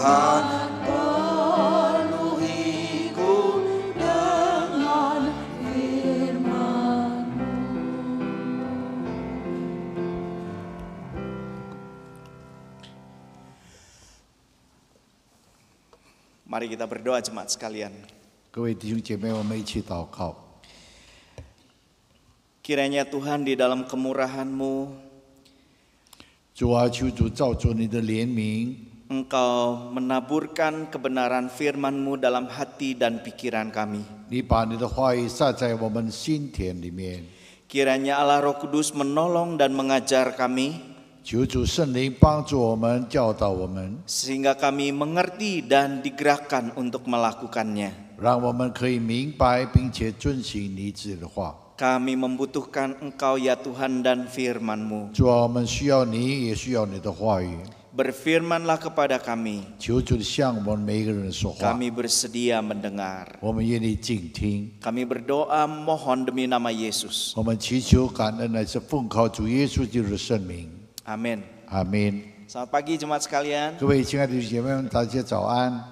Tuhan, penuhiku dengan firman-Mu. Mari kita berdoa jemaat sekalian. 各位弟兄姐妹，我们一起祷告。 Kiranya Tuhan di dalam kemurahan-Mu, 主啊，求主照着你的怜悯， Engkau menaburkan kebenaran firman-Mu dalam hati dan pikiran kami. 你把你的话语撒在我们心田里面。 Kiranya Allah Roh Kudus menolong dan mengajar kami, 求主圣灵帮助我们，教导我们， sehingga kami mengerti dan digerakkan untuk melakukannya. 让我们可以明白并且遵行你自己的话。 Kami membutuhkan Engkau ya Tuhan dan firman-Mu. 主啊，我们需要你，也需要你的话语。 Berfirmanlah kepada kami, 求主向我们每一个人说话， kami bersedia mendengar. 我们愿意静听。 Kami berdoa mohon demi nama Yesus. 我们祈求感恩，乃是奉靠主耶稣基督的圣名。 Amin. 阿门。 Selamat pagi jemaat sekalian. 各位亲爱的弟兄姐妹们，大家早安。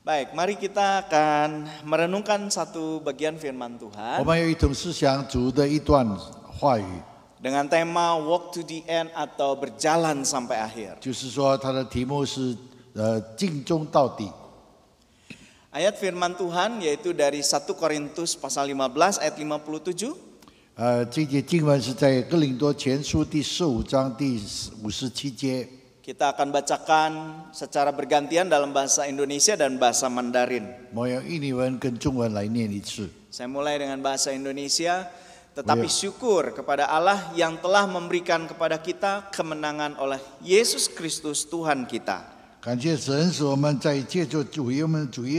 Baik, mari kita akan merenungkan satu bagian firman 我 Tuhan 们要一同思想主的一段话语， dengan tema walk to the end atau berjalan sampai akhir. 就是说它的题目是尽忠到底。 Ayat firman Tuhan yaitu dari 1 Korintus pasal 15 ayat 57. 这节经文是在哥林多前书第15章第57节。 Kita akan bacakan secara bergantian dalam bahasa Indonesia dan bahasa Mandarin. 我用印尼文跟中文来念一次。 Saya mulai dengan bahasa Indonesia. Tetapi syukur kepada Allah yang telah memberikan kepada kita kemenangan oleh Yesus Kristus Tuhan kita. 感谢神，使我们在借着主耶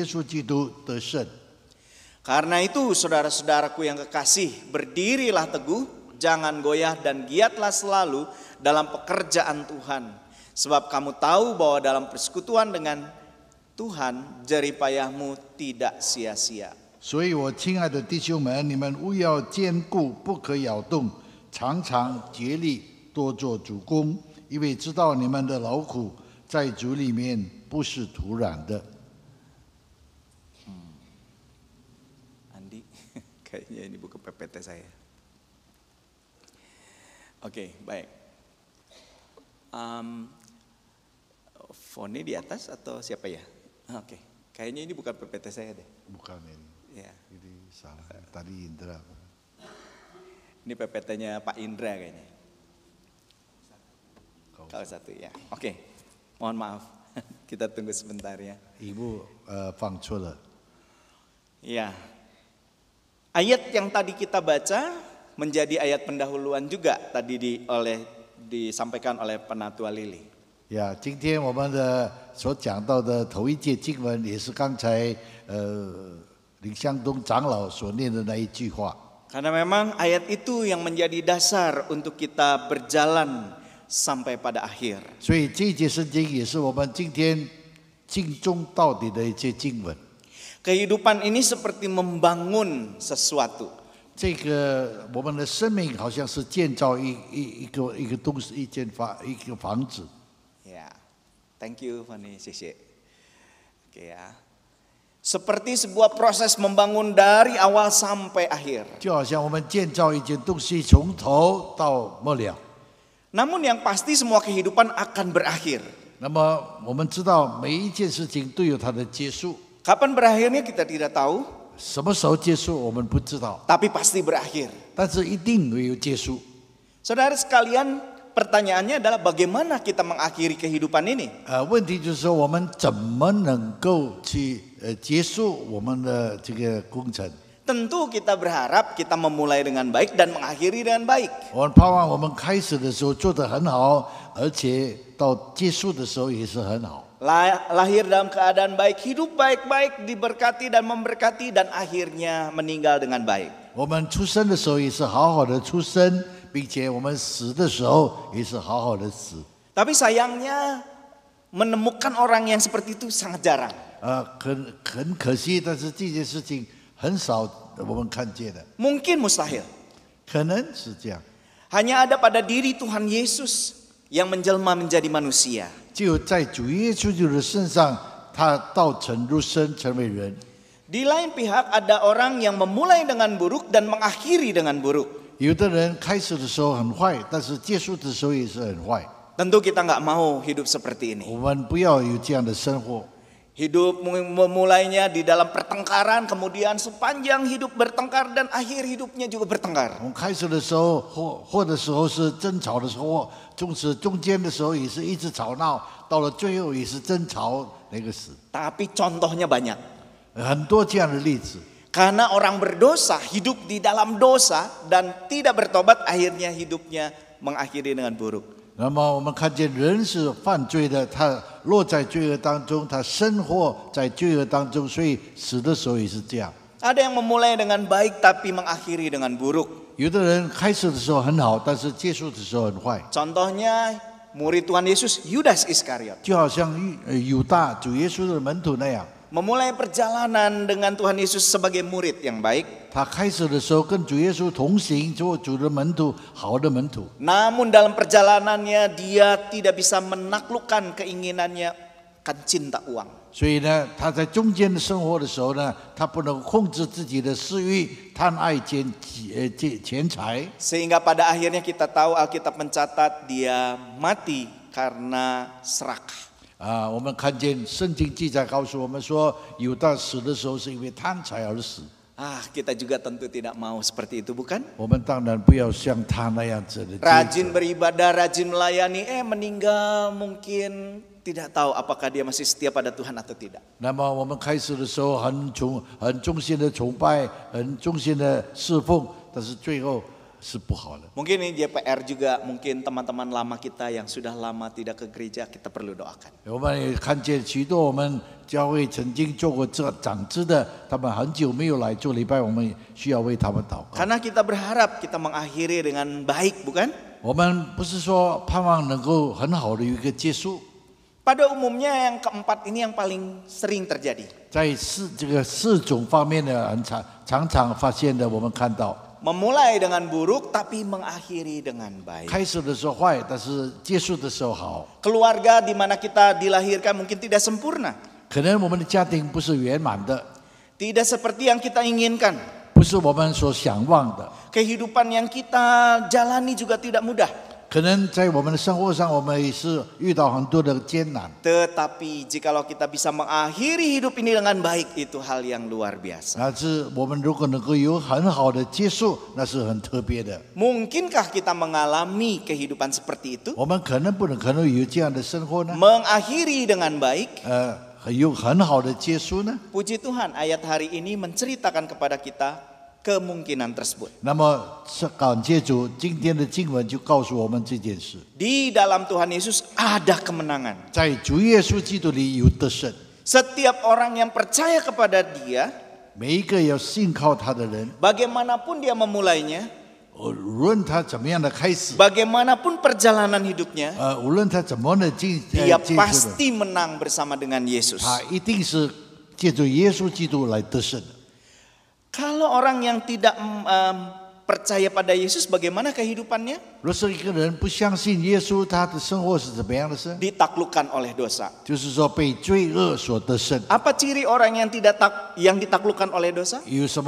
稣基督得胜。 Karena itu saudara-saudaraku yang kekasih, berdirilah teguh, jangan goyah dan giatlah selalu dalam pekerjaan Tuhan. Sebab kamu tahu bahwa dalam persekutuan dengan Tuhan, jeripayahmu tidak sia-sia. 所以我亲爱的弟兄们，你们务要坚固，不可摇动，常常竭力多做主工，因为知道你们的劳苦在主里面不是徒然的。 Andi, kayaknya ini buku PPT saya. Oke, baik. Foni di atas atau siapa ya? Oke, kayaknya ini bukan PPT saya deh. Bukan ini. Ya, Ini salah. Tadi Indra. ini PPT-nya Pak Indra kayaknya. Kalau satu ya. Oke, mohon maaf. Kita tunggu sebentar ya. Ibu 放错了。 Ya. Ayat yang tadi kita baca menjadi ayat pendahuluan juga tadi disampaikan oleh Penatua Lili. 呀，今天我们的所讲到的头一节经文，也是刚才林湘东长老所念的那一句话。 Karena memang ayat itu yang menjadi dasar untuk kita berjalan sampai pada akhir. 所以这一节圣经也是我们今天尽忠到底的一节经文。 Kehidupan ini seperti membangun sesuatu. 这个我们的生命好像是建造一个东西，一个房子。 Ya, thank you Fanny, 谢谢. Oke ya. Seperti sebuah proses membangun dari awal sampai akhir. 就好像我们建造一件东西，从头到末了。 Namun yang pasti semua kehidupan akan berakhir. 那么我们知道每一件事情都有它的结束， Kapan berakhirnya kita tidak tahu, 什么时候结束我们不知道， tapi pasti berakhir. 但是一定会有结束。 Saudara sekalian, pertanyaannya adalah bagaimana kita mengakhiri kehidupan ini? 问题就是说我们怎么能够去结束我们的这个工程？ Tentu kita berharap kita memulai dengan baik dan mengakhiri dengan baik. 我们盼望我们开始的时候做得很好，而且到结束的时候也是很好。 Lahir dalam keadaan baik, hidup baik-baik, diberkati dan memberkati, dan akhirnya meninggal dengan baik. 我们出生的时候也是好好的出生，并且我们死的时候也是好好的死。 Tapi sayangnya menemukan orang yang seperti itu sangat jarang. 很可惜，但是这件事情很少我们看见的， Mungkin mustahil. 可能是这样。 Hanya ada pada diri Tuhan Yesus yang menjelma menjadi manusia. 就在主耶稣基督的身上，他道成肉身成为人。 Di lain pihak ada orang yang memulai dengan buruk dan mengakhiri dengan buruk. 有的人开始的时候很坏，但是结束的时候也是很坏。 Tentu kita nggak mau hidup seperti ini. 我们不要有这样的生活。 Hidup memulainya di dalam pertengkaran, kemudian sepanjang hidup bertengkar dan akhir hidupnya juga bertengkar. 我们开始的时候或的时候是争吵的时候，中间的时候也是一直吵闹，到了最后也是争吵那个死。 Tapi contohnya banyak. 很多这样的例子。 Karena orang berdosa hidup di dalam dosa dan tidak bertobat, akhirnya hidupnya mengakhiri dengan buruk. 那么我们看见人是犯罪的，他落在罪恶当中，他生活在罪恶当中，所以死的时候也是这样。 Ada yang memulai dengan baik tapi mengakhiri dengan buruk. 有的人开始的时候很好，但是结束的时候很坏。 Contohnya murid Tuhan Yesus Yudas Iskariot. 就好像犹大主耶稣的门徒那样， Memulai perjalanan dengan Tuhan Yesus sebagai murid yang baik. 他开始的时候跟主耶稣同行，做主的门徒，好的门徒。 Namun dalam perjalanannya dia tidak bisa menaklukkan keinginannya kan cinta uang. 所以呢，他在中间的生活的时候呢，他不能控制自己的私欲，贪爱钱财。 Sehingga pada akhirnya kita tahu Alkitab mencatat dia mati karena serakah. 我们看见圣经记载告诉我们说，犹大死的时候是因为贪财而死。 Kita juga tentu tidak mau seperti itu, bukan? 我们当然不要像他那样子的。 Rajin beribadah, rajin melayani, meninggal mungkin tidak tahu apakah dia masih setia pada Tuhan atau tidak. 那么我们开始的时候很忠心的崇拜，很忠心的侍奉，但是最后是不好的。 Mungkin ini JPR juga, mungkin teman-teman lama kita yang sudah lama tidak ke gereja, kita perlu doakan. 我们也看见许多我们教会曾经做过这长子的，他们很久没有来做礼拜，我们需要为他们祷告。 Karena kita berharap kita mengakhiri dengan baik, bukan? 我们不是说盼望能够很好的一个结束， Pada umumnya yang keempat ini yang paling sering terjadi. 在这个四种方面呢，常常发现的，我们看到。 Memulai dengan buruk tapi mengakhiri dengan baik. 开始的时候坏，但是结束的时候好。 Keluarga di mana kita dilahirkan mungkin tidak sempurna. 可能我们的家庭不是圆满的， Tidak seperti yang kita inginkan. 不是我们所想望的。 Kehidupan yang kita jalani juga tidak mudah. 可能在我们的生活上，我们也是遇到很多的艰难。 Tetapi jikalau kita bisa mengakhiri hidup ini dengan baik, itu hal yang luar biasa. 但是我们如果能够有很好的结束，那是很特别的。 Mungkinkah kita mengalami kehidupan seperti itu? 我们可能有这样的生活呢？ Mengakhiri dengan baik. 有很好的结束呢？ Puji Tuhan, ayat hari ini menceritakan kepada kita kemungkinan tersebut. 那么感谢主，今天的经文就告诉我们这件事。 Di dalam Tuhan Yesus ada kemenangan. 在主耶稣基督里有得胜， Setiap orang yang percaya kepada Dia, 每一个要信靠他的人， bagaimanapun dia memulainya, 无论他怎么样的开始， bagaimanapun perjalanan hidupnya, 无论他怎么的结 dia 束的， pasti menang bersama dengan Yesus. 他一定是借着耶稣基督来得胜的。 Kalau orang yang tidak percaya pada Yesus, bagaimana kehidupannya? 若是一个人不相信耶稣，他的生活是怎么样的事？ Ditaklukkan oleh dosa. 就是说被罪恶所得胜。 Apa ciri orang yang yang ditaklukkan oleh dosa? 有什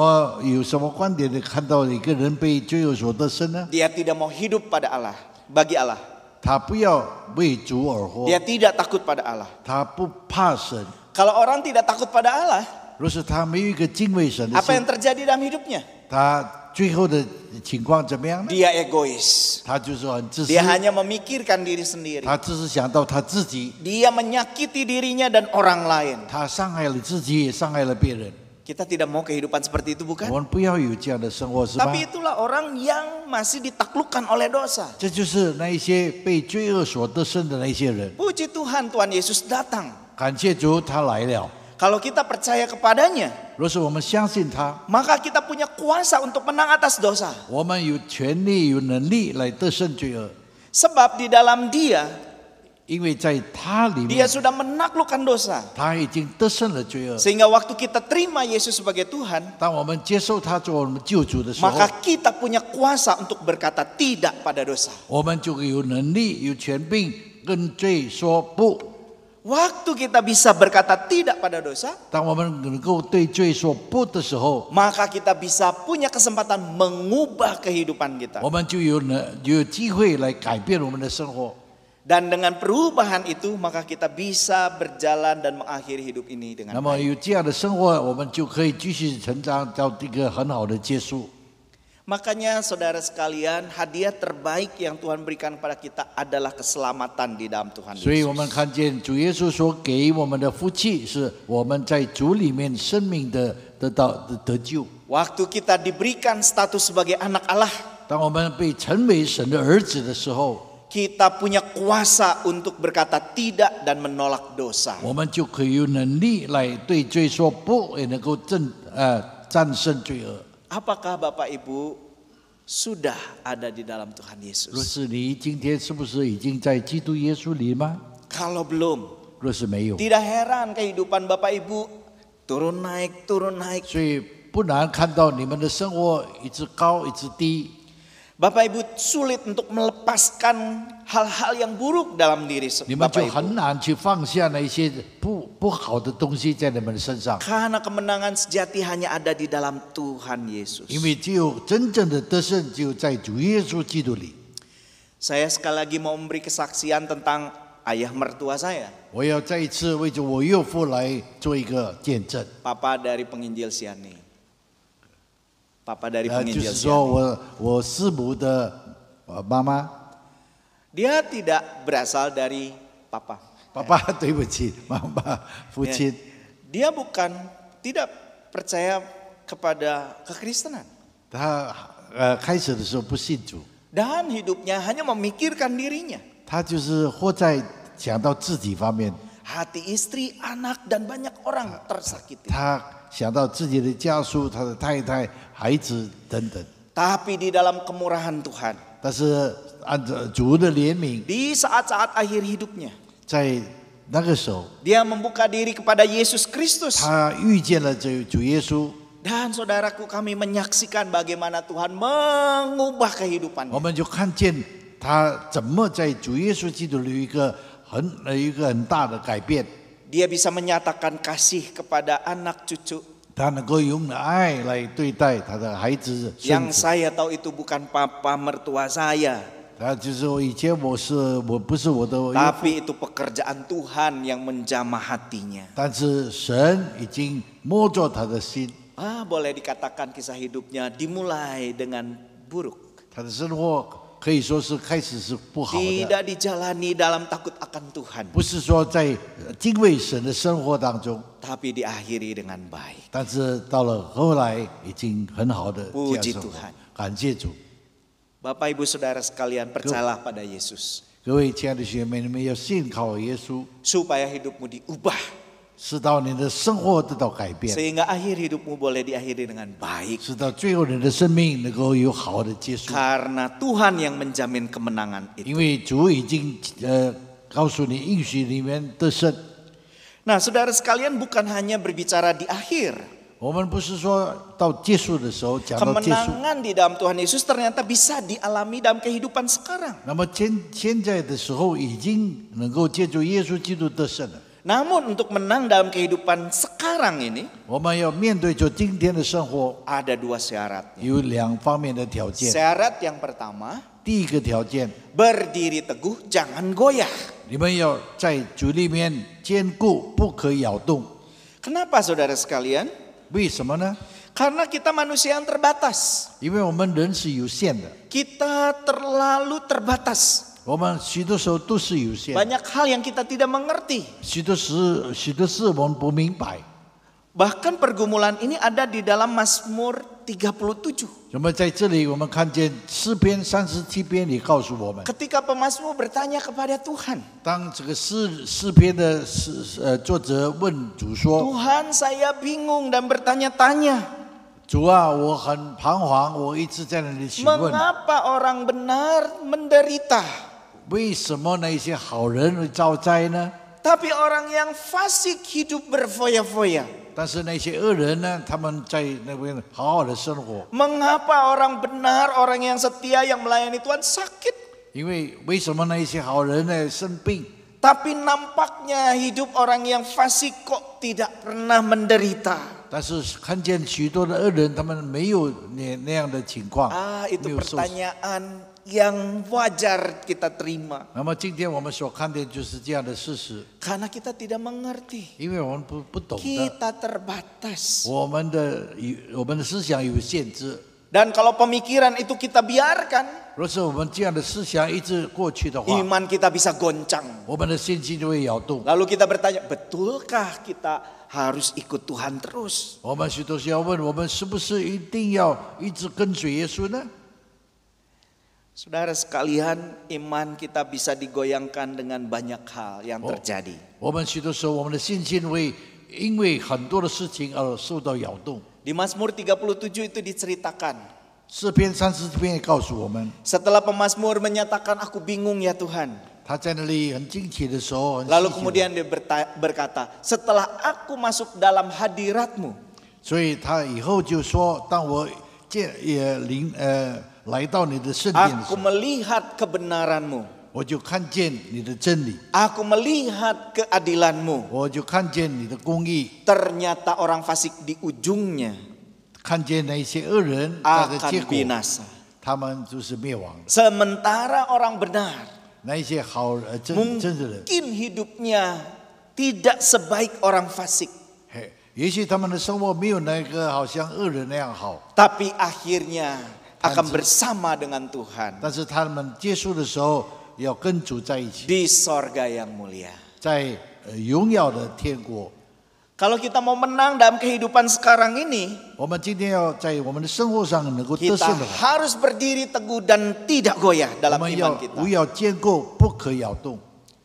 么观点的看到一个人被罪恶所得胜呢？ Dia tidak mau hidup pada Allah, bagi Allah. 他不要为主而活， Dia tidak takut pada Allah. 他不怕神。 Kalau orang tidak takut pada Allah, 若是他没有一个敬畏神的 apa 心 yang，terjadi dalam hidupnya? 他最后的情况怎么样呢？ Dia egois. 他就是很自私， Dia hanya memikirkan diri sendiri. 他只是想到他自己， Dia menyakiti dirinya dan orang lain. 他伤害了自己，也伤害了别人。 Kita tidak mau kehidupan seperti itu, 我 bukan? 们不要有这样的生活，是吧？ Tapi itulah orang yang masih ditaklukkan oleh dosa. 这就是那一些被罪恶所得胜的那些人。 Puji Tuhan, Tuhan Yesus datang. 感谢主，他来了。 Kalau kita percaya kepadanya, 若是我们相信他， maka kita punya kuasa untuk menang atas dosa. 我们有权利、有能力来得胜罪恶， Sebab di dalam Dia, 因为在他里 Dia 面， sudah menaklukkan dosa. 他已经得胜了罪恶。 Sehingga waktu kita terima Yesus sebagai Tuhan, 当我们接受他做我们救主的时候， maka kita punya kuasa untuk berkata tidak pada dosa. 我们就有能力、有权柄跟罪说不。 Waktu kita bisa berkata tidak pada dosa, 当我们能够对罪说不的时候， maka kita bisa punya kesempatan mengubah kehidupan kita. 我们就有机会来改变我们的生活。 Dan dengan perubahan itu, maka kita bisa berjalan dan mengakhiri hidup ini dengan 那么 baik. 有这样的生活，我们就可以继续成长到一个很好的结束。 Makanya saudara sekalian, hadiah terbaik yang Tuhan berikan kepada kita adalah keselamatan di dalam Tuhan 所以我们 Yesus. 看见主耶稣所给我们的福气，是我们在主里面生命的得救。 Waktu kita diberikan status sebagai anak Allah, 当我们被称为神的儿子的时候， kita punya kuasa untuk berkata tidak dan menolak dosa. 我们就可以有能力来对罪说不，也能够战胜罪恶。 Apakah Bapak Ibu sudah ada di dalam Tuhan 若 Yesus? 是你今天是不是已经在基督耶稣里吗？ Kalau belum, 若是没有， tidak heran kehidupan Bapak Ibu turun naik, turun naik. 所以不难看到你们的生活一直高一直低。 Bapak Ibu sulit untuk melepaskan hal-hal yang buruk dalam diri 你们就 Bapak Ibu. 很难去放下那些不好的东西在你们的身上， Karena kemenangan sejati hanya ada di dalam Tuhan Yesus. 因为只有真正的得胜，只有在主耶稣基督里。 Saya sekali lagi mau memberi kesaksian tentang ayah mertua saya, 我要再一次为着我岳父来做一个见证， Papa dari penginjil Siani. Papa dari 就 penginjil 是说 Siani. 我师母的妈妈， Dia tidak berasal dari papa. 爸爸，对不起，妈妈，父亲， Dia tidak percaya kepada kekristenan. 他开始的时候不信主， Dan hidupnya hanya memikirkan dirinya. 他就是活在想到自己方面， Hati istri, anak, dan banyak orang tersakiti. 他想到自己的家属、他的太太、孩子等等。 Tapi di dalam kemurahan Tuhan, 但是按照主的怜悯， di saat-saat akhir hidupnya, 在那个时候， dia membuka diri kepada Yesus Kristus. 他遇见了主耶稣。 Dan saudaraku, kami menyaksikan bagaimana Tuhan mengubah 我 kehidupannya. 们就看见他怎么在主耶稣基督里有一个很大的改变， Dia bisa menyatakan kasih kepada anak cucu. 他能够用爱来对待他的孩子孙 Yang 子。 saya tahu itu bukan papa mertua saya, 他就是说，以前我不是我的岳父， tapi itu pekerjaan Tuhan yang menjamah hatinya. 但是神已经摸着他的心， Boleh dikatakan kisah hidupnya dimulai dengan buruk. 他的生活可以说是开始是不好的， Tidak dijalani dalam takut akan Tuhan, 不是说在敬畏神的生活当中， tapi diakhiri dengan baik. 但是到了后来已经很好的这样 Puji 生活 Tuhan. 感谢主。 Bapak Ibu Saudara sekalian, percayalah pada Yesus 各位亲爱的学妹，你们要信靠耶稣， supaya hidupmu diubah, 使到你的生活得到改变， sehingga akhir hidupmu boleh diakhiri dengan baik. 使到最后你的生命能够有好的结束。 Karena Tuhan yang menjamin kemenangan itu. 因为主已经告诉你应许里面得胜。 Nah, saudara sekalian, bukan hanya berbicara di akhir. 我们不是说到结束的时候讲到结束， Kemenangan di dalam Tuhan Yesus ternyata bisa dialami dalam kehidupan sekarang. 那么现在的时候已经能够借助耶稣基督得胜了。 Namun untuk menang dalam kehidupan sekarang ini 我们要面对着今天的生活， ada dua syaratnya. 有两方面的条件。 Syarat yang pertama, 第一个条件， berdiri teguh, jangan goyah. 你们要在主里面坚固，不可摇动。 Kenapa saudara sekalian? 为什么呢？ Karena kita manusia yang terbatas. 因为我们人是有限的， Kita terlalu terbatas. 我们许多时候都是有限， Banyak hal yang kita tidak mengerti. 许多事我们不明白。 Bahkan pergumulan ini ada di dalam Mazmur 37. 我们在这里，我们看见诗篇37篇里告诉我们， Ketika pemazmur bertanya kepada Tuhan, 当这个诗篇的作者问主说 Tuhan saya bingung dan bertanya-tanya, 主啊，我很彷徨，我一直在那里询问， mengapa orang benar menderita, 为什么那些好人会遭灾呢？ tapi orang yang fasik hidup berfoya-foya? 但是那些恶人呢，他们在那边好好的生活。 Mengapa orang benar, orang yang setia, yang melayani Tuhan sakit? 因为什么那一些好人呢生病？ Tapi nampaknya hidup orang yang fasik kok tidak pernah menderita. 但是看见许多的恶人，他们没有那样的情况。 Itu 没有受死 pertanyaan yang wajar kita terima. 那么今天我们所看的就是这样的事实， Karena kita tidak mengerti. 因为我们不懂得， Kita terbatas. 我们的思想有限制。 Dan kalau pemikiran itu kita biarkan, 若是我们这样的思想一直过去的话， iman kita bisa goncang. 我们的信心就会摇动。 Lalu kita bertanya, betulkah kita harus ikut Tuhan terus? 我们许多时要问，我们是不是一定要一直跟随耶稣呢？ Saudara sekalian, iman kita bisa digoyangkan dengan banyak hal yang terjadi. 我们许多时候，我们的信心会因为很多的事情而受到摇动。 Di Mazmur 37 itu diceritakan. 诗篇30篇也告诉我们， Setelah pemazmur menyatakan, aku bingung ya Tuhan. 他在那里很惊奇的时候，很细 Lalu 心的 kemudian dia berkata, setelah aku masuk dalam hadiratmu, 所以他以后就说，当我来到你的圣殿的时 aku 候， melihat kebenaranmu, 我就看见你的真理， aku melihat keadilanmu. 我就看见你的公义， Ternyata orang fasik di ujungnya 看见那些恶人他的结 akan 果， binasa. 他们就是灭亡的。 Sementara orang benar 那一些好真的人， mungkin hidupnya tidak sebaik orang fasik. 嘿，也许他们的生活没有那个好像恶人那样好， Tapi akhirnya akan bersama dengan Tuhan 但是他们结束的时候要跟主在一起， di sorga yang mulia. 在荣耀的天国。 Kalau kita mau menang dalam kehidupan sekarang ini, 我们今天要在我们的生活上能够得 kita 胜的话， harus berdiri teguh dan tidak goyah 我 dalam 们 iman 要 kita. 不要坚固，不可摇动。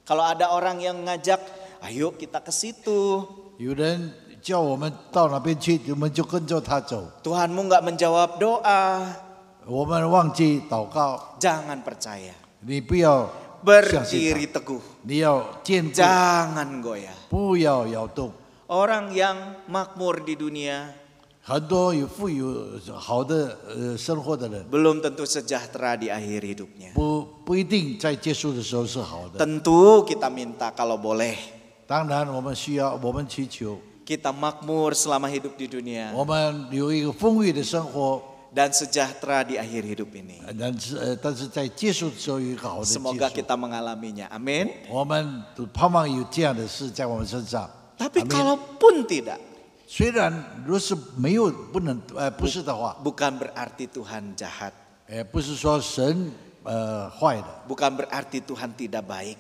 Kalau ada orang yang ngajak, ayo kita ke situ. 有人叫我们到哪边去，我们就跟着他走。 Tuhanmu nggak menjawab doa, 我们忘记祷告， jangan percaya. 你不要相信 Berdiri 他， teguh, 你要坚固， jangan goyah. 不要摇动。 Orang yang makmur di dunia 很多有富有好的生活的人， belum tentu sejahtera di akhir hidupnya. 不一定在结束的时候是好的。 Tentu kita minta kalau boleh 当然，我们需要，我们祈求， kita makmur selama hidup di dunia 我们有一个丰裕的生活， dan sejahtera di akhir hidup ini. 但是在结束的时候有一个好的结 Semoga 束。 kita mengalaminya. Amin. 我们都盼望有这样的事在我们身上。 Tapi Amin. kalaupun tidak, 虽然若是没有不是的话， bukan berarti Tuhan jahat. 不是说神坏的， Bukan berarti Tuhan tidak baik.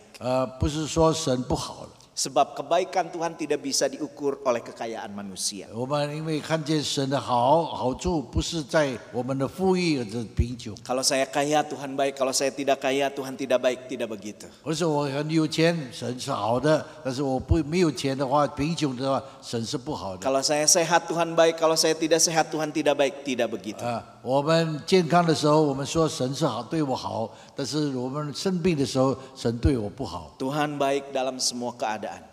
不是说神不好的。 Sebab kebaikan Tuhan tidak bisa diukur oleh kekayaan manusia. 我们因为看见神的好处，不是在我们的富裕或者贫穷。 Kalau saya kaya Tuhan baik, kalau saya tidak kaya Tuhan tidak baik, tidak begitu. 而是我很有钱，神是好的；但是我没有钱的话，贫穷的话，神是不好的。 Kalau saya sehat Tuhan baik, kalau saya tidak sehat Tuhan tidak baik, tidak begitu. 我们健康的时候，我们说神是好，对我好；但是我们生病的时候，神对我不好。 Tuhan baik dalam semua keadaan.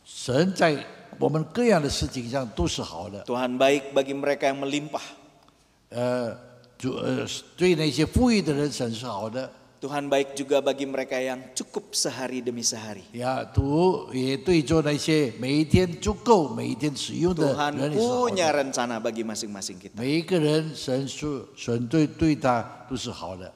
神在我们各样的事情上都是好的。 Tuhan baik bagi mereka yang melimpah. 对那些富裕的人，神是好的。 Tuhan baik juga bagi mereka yang cukup sehari demi sehari. 也对着那些每一天足够、每一天使用的 Tuhan 人也是好 punya 的。 rencana bagi masing-masing kita. 每一个人，神对他都是好的。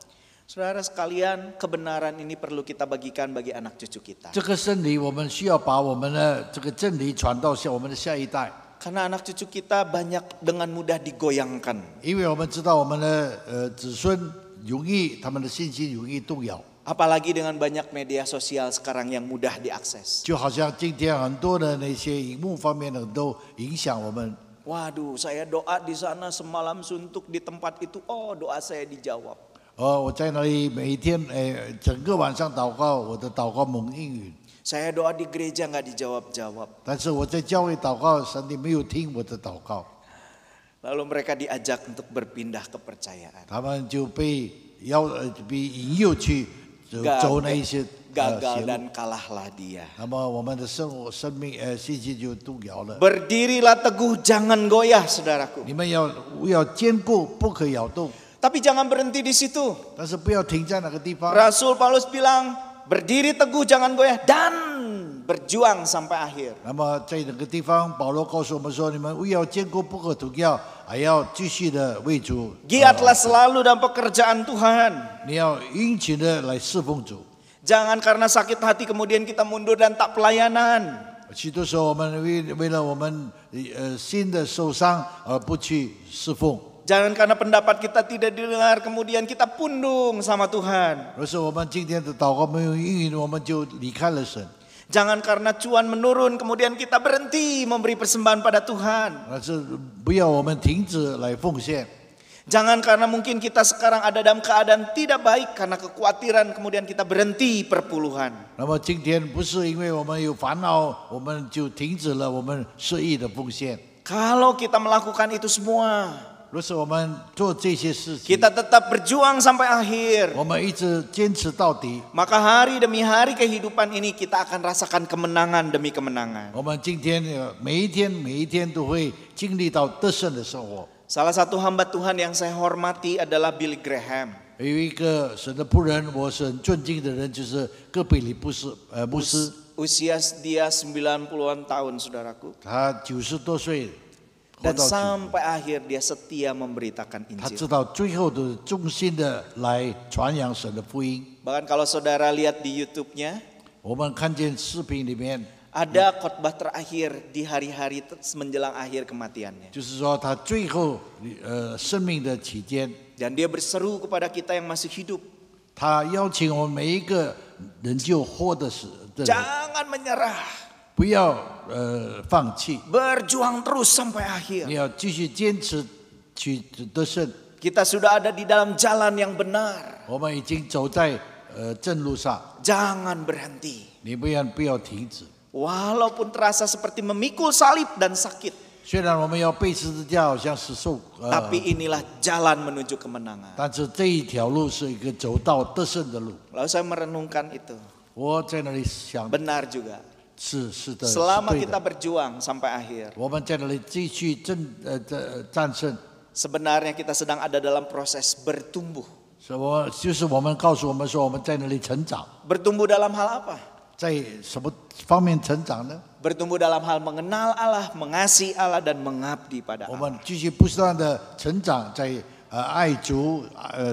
Saudara sekalian, kebenaran ini perlu kita bagikan bagi anak cucu kita. 这个真理，我们需要把我们的这个真理传到我们的下一代， Karena anak cucu kita banyak dengan mudah digoyangkan. 因为我们知道我们的子孙容易他们的信心容易动摇， Apalagi dengan banyak media sosial sekarang yang mudah diakses. 就好像今天很多的那些荧幕方面的都影响我们。 Waduh, saya doa di sana semalam suntuk di tempat itu. Oh, doa saya dijawab. 我在那里每一天整个晚上祷告，我的祷告蒙应允。 Saya doa di gereja nggak dijawab-jawab. 但是我在教会祷告，上帝没有听我的祷告， Lalu mereka diajak untuk berpindah kepercayaan. 他们就被引诱去走那一些 Gagal 邪路， dan kalahlah dia. 那么我们的生命信心就动摇了。 Berdirilah teguh, jangan goyah, saudaraku. 你们要坚固，不可摇动。Tapi jangan berhenti di situ. 但是不要停在那个地方。 Rasul Paulus bilang, berdiri teguh jangan goyah dan berjuang sampai akhir. 那么在那个地方，保罗告诉我们说：你们务要坚固，不可动摇，还要继续的为主。 Giatlah selalu dalam pekerjaan Tuhan. 你要殷勤的来侍奉主。 Jangan karena sakit hati kemudian kita mundur dan tak pelayanan. 许多时候，我们为了我们心的受伤而不去侍奉。 Jangan karena pendapat kita tidak didengar kemudian kita pundung sama Tuhan. 而是我们今天的祷告没有应允，我们就离开了神。 Jangan karena cuan menurun kemudian kita berhenti memberi persembahan pada Tuhan. 而是不要我们停止来奉献。 Jangan karena mungkin kita sekarang ada dalam keadaan tidak baik karena kekhawatiran kemudian kita berhenti perpuluhan. 那么今天不是因为我们有烦恼，我们就停止了我们适意的奉献。 Kalau kita melakukan itu semua, 若是我们做这些事情， kita tetap berjuang sampai akhir, 我们一直坚持到底， maka hari demi hari kehidupan ini kita akan rasakan kemenangan demi kemenangan. 我们今天每一天都会经历到得胜的生活。 Salah satu hamba Tuhan yang saya hormati adalah Billy Graham. 有一个神的仆人，我是很尊敬的人，就是戈贝里牧师， Usia dia 90-an tahun, saudaraku. 他90多岁，活 Dan 到90， sampai akhir dia setia memberitakan 他 Injil. 知道最后的忠心的来传扬神的福音。 Bahkan kalau saudara lihat di YouTube-nya, 我们看见视频里面， ada khotbah terakhir di hari-hari menjelang akhir kematiannya. 就是说他最后生命的期间， Dan dia berseru kepada kita yang masih hidup, 他邀请我们每一个人就活的人， jangan menyerah, 不要放弃， berjuang terus sampai akhir. 你要继续坚持去得胜。 Kita sudah ada di dalam jalan yang benar, 我们已经走在正路上， jangan berhenti. 你不要停止。 Walaupun terasa seperti memikul salib dan sakit, 虽然我们要背十字架，好像是受， tapi inilah jalan menuju kemenangan. 但是这一条路是一个走到得胜的路。 Lalu saya merenungkan itu, 我在那里想， benar juga. 是的，是 Selama 对 kita 的。 berjuang sampai akhir, 我们在那里继续战胜， sebenarnya kita sedang ada dalam proses bertumbuh. 就是我们告诉我们说，我们在那里成长， Bertumbuh dalam hal apa? 在什么方面成长呢？ Bertumbuh dalam hal mengenal Allah, mengasihi Allah, dan mengabdi pada 我 Allah. 们继续不断的成长，在爱主、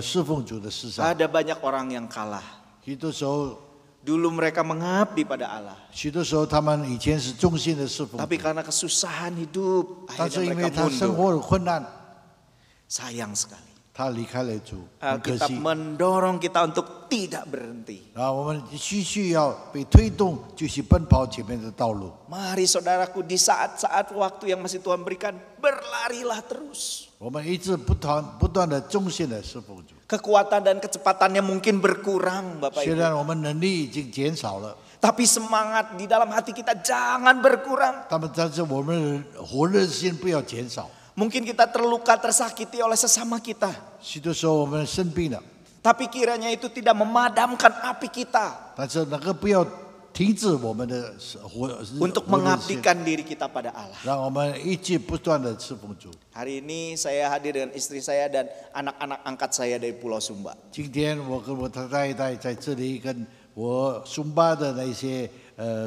侍奉主的事上。 Ada banyak orang yang kalah. 许多时候， Dulu mereka mengabdi pada Allah, 许多时候他们以前是忠心的侍奉主， tapi karena kesusahan hidup, 但是 akhirnya 因为 mereka 他生 mundur. 活的困难， Sayang sekali. 他离开了主，很可 Alkitab 惜。 mendorong kita untuk tidak berhenti. 啊，我们需要被推动，继续奔跑前面的道路。 Mari saudaraku, di saat-saat waktu yang masih Tuhan berikan, berlarilah terus. 我们一直不断的忠心的侍奉主。 Kekuatan dan kecepatannya mungkin berkurang, Bapak 虽 Ibu. 然我们能力已经减少了， Tapi semangat di dalam hati kita jangan berkurang. 但是我们的火热心不要减少。 Mungkin kita terluka, tersakiti oleh sesama kita. 许多时候我们生病了， Tapi kiranya itu tidak memadamkan api kita 但是那个不要停止我们的火 untuk 火热心， mengabdikan diri kita pada Allah. 让我们一直不断的侍奉主。 Hari ini saya hadir dengan istri saya dan anak-anak angkat saya dari Pulau Sumba. 今天我跟我的太太在这里，跟我松巴的那些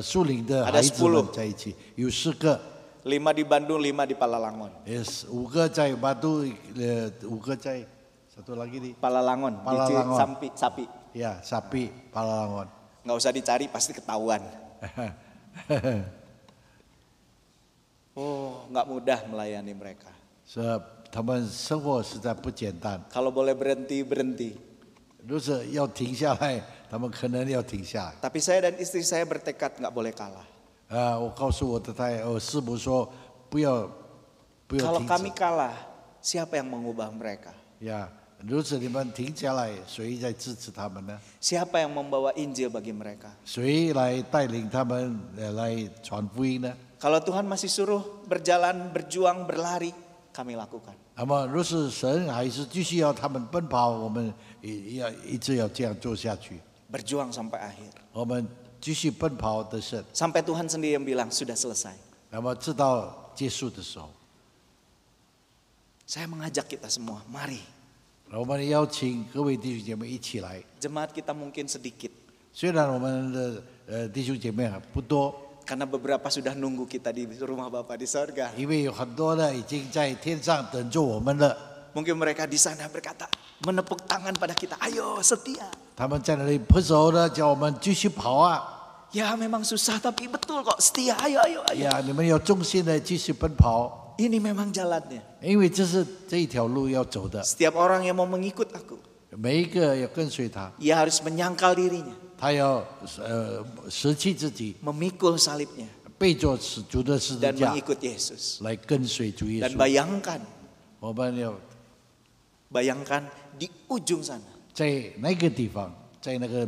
树林的孩子们在一起，有4个。 5 di Bandung, 5 di Palalangon. Yes, 5个在Batu, 5个在satu lagi di Palalangon, di Palalangon. Sapi. ya Sapi Palalangon. Nggak usah dicari, pasti ketahuan. Oh, nggak mudah melayani mereka. 他们生活实在不简单， Kalau boleh berhenti, berhenti. 如果要停下来，他们可能要停下来。 Tapi saya dan istri saya bertekad nggak boleh kalah. 我告诉我的师母说，不要 Kalau 停 kami 止。 kalah, siapa yang mengubah mereka? 如此你们停下来，谁在支持他们呢？ Siapa yang membawa Injil bagi mereka? 谁来带领他们来传福音呢？ Kalau Tuhan masih suruh berjalan, berjuang, berlari, kami lakukan. 那么，若是神还是继续要他们奔跑，我们也要一直要这样做下去。 Berjuang sampai akhir. 我们继续奔跑得胜。 Sampai Tuhan sendiri yang bilang, sudah selesai. 那么，直到结束的时候， Saya mengajak kita semua, mari 我们邀请各位弟兄姐妹一起来。 Jemaat kita mungkin sedikit, 虽然我们的弟兄姐妹不多， karena beberapa sudah nunggu kita di rumah Bapa di sorga. 因为有很多的已经在天上等着我们了。 Mungkin mereka di sana berkata, menepuk tangan pada kita, ayo setia. 他们在那里拍手的，叫我们继续跑啊！ Ya memang susah tapi betul kok, setia, ayo, ayo, ayo. 呀，你们要忠心的继续奔跑， Ini memang jalannya. 因为这是这一条路要走的。 Setiap orang yang mau mengikut aku, 每一个要跟随他， ia harus menyangkal dirinya, 他要舍弃自己， memikul salibnya, 背着主的十字 dan 架 mengikut Yesus. 来跟随主耶 Dan 稣。 bayangkan, 我们要 bayangkan di ujung sana 在那个地方，在那个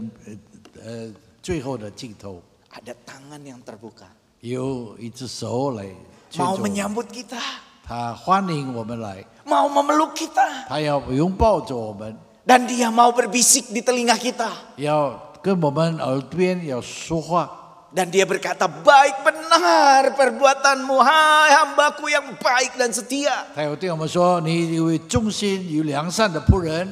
最后的尽头， ada tangan yang terbuka, 有一只手来牵 mau 着我们， menyambut kita, 他欢迎我们来， mau memeluk kita, 他要拥抱着我们， dan dia mau berbisik di telinga kita. 要跟我们耳边要说话。 Dan dia berkata, baik benar perbuatanmu, hai hambaku yang baik dan setia. 他有对我们说：“你有忠心、有良善的仆人，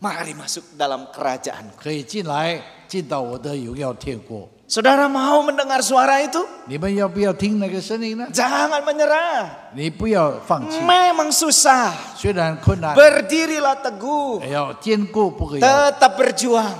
Mari masuk dalam kerajaanku. 可以进来，进到我的荣耀天国。 Saudara mau mendengar suara itu? 你们要不要听那个声音呢？ Jangan menyerah. 你不要放弃， Memang susah. 虽然困难， Berdirilah teguh. 要坚固，不可以 Tetap berjuang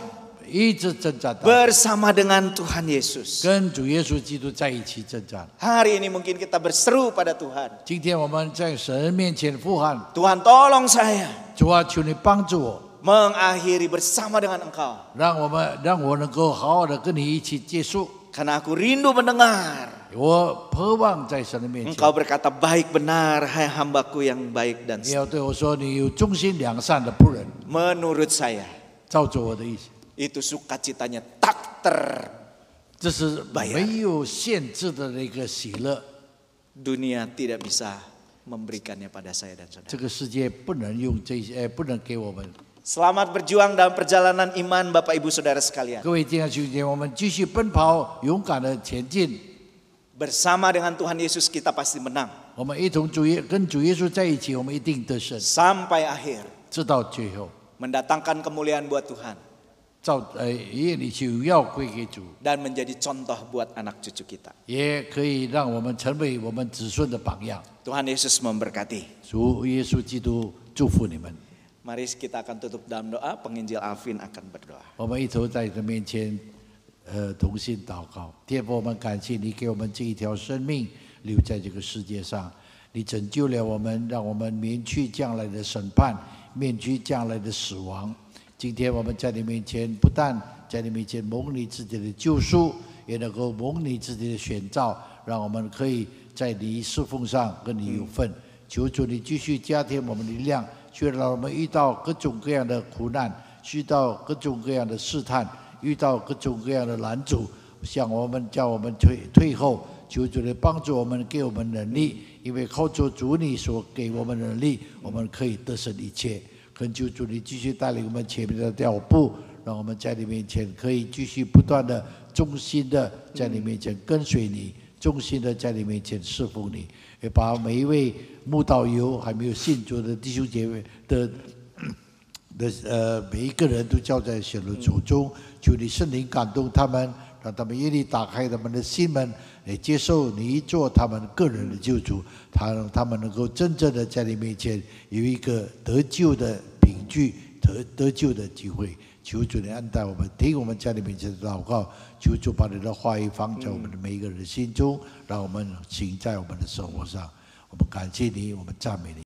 一直征战到 bersama dengan Tuhan Yesus. 跟主耶稣基督在一起征战。 Hari ini mungkin kita berseru pada Tuhan. 今天我们在神面前呼喊， Tuhan tolong saya 主啊，求你帮助我， mengakhiri bersama dengan Engkau. 让我能够好好的跟你一起结束。 Karena aku rindu mendengar 我渴望在神的面前， Engkau berkata baik benar hai hambaku yang baik dan 你要对我说，你有忠心良善的仆人， menurut saya 照着我的意思。 itu sukacitanya tak 这是没有限制的那个喜乐， dunia tidak bisa memberikannya pada saya dan saudara. 这个世界不能用这些，不能给我们。 Selamat berjuang dalam perjalanan iman Bapak Ibu Saudara sekalian. 各位弟兄姐妹，我们继续奔跑，勇敢的前进。 Bersama dengan Tuhan Yesus kita pasti menang 我们一同跟主耶稣在一起，我们一定得胜， sampai akhir, 直到最后。 mendatangkan kemuliaan buat Tuhan 愿你荣耀归给主， dan menjadi contoh buat anak cucu kita. 也可以让我们成为我们子孙的榜样。 Tuhan Yesus memberkati. 主耶稣基督祝福你们。 Mari kita akan tutup dalam doa. Penginjil Alvin akan berdoa. 我们一同在你的面前，同心祷告。天父，我们感谢你给我们这一条生命留在这个世界上，你拯救了我们，让我们免去将来的审判，免去将来的死亡。今天我们在你面前，不但在你面前蒙你自己的救赎，也能够蒙你自己的选召，让我们可以在你侍奉上跟你有份。求主你继续加添我们的力量，虽然我们遇到各种各样的苦难，遇到各种各样的试探，遇到各种各样的拦阻，叫我们退后。求主你帮助我们，给我们能力，因为靠着主你所给我们的能力，我们可以得胜一切。恳求主你继续带领我们前面的脚步，让我们在你面前可以继续不断的忠心的在你面前跟随你，忠心的在你面前侍奉你，也把每一位慕道友还没有信主的弟兄姐妹的每一个人都交在神的手中，求你圣灵感动他们，让他们愿意打开他们的心门，来接受你做他们个人的救主，让他们能够真正的在你面前有一个得救的凭据，得救的机会。求主你恩待我们，听我们在你面前的祷告，求主把你的话语放在我们的每一个人的心中，让我们行在我们的生活上。我们感谢你，我们赞美你。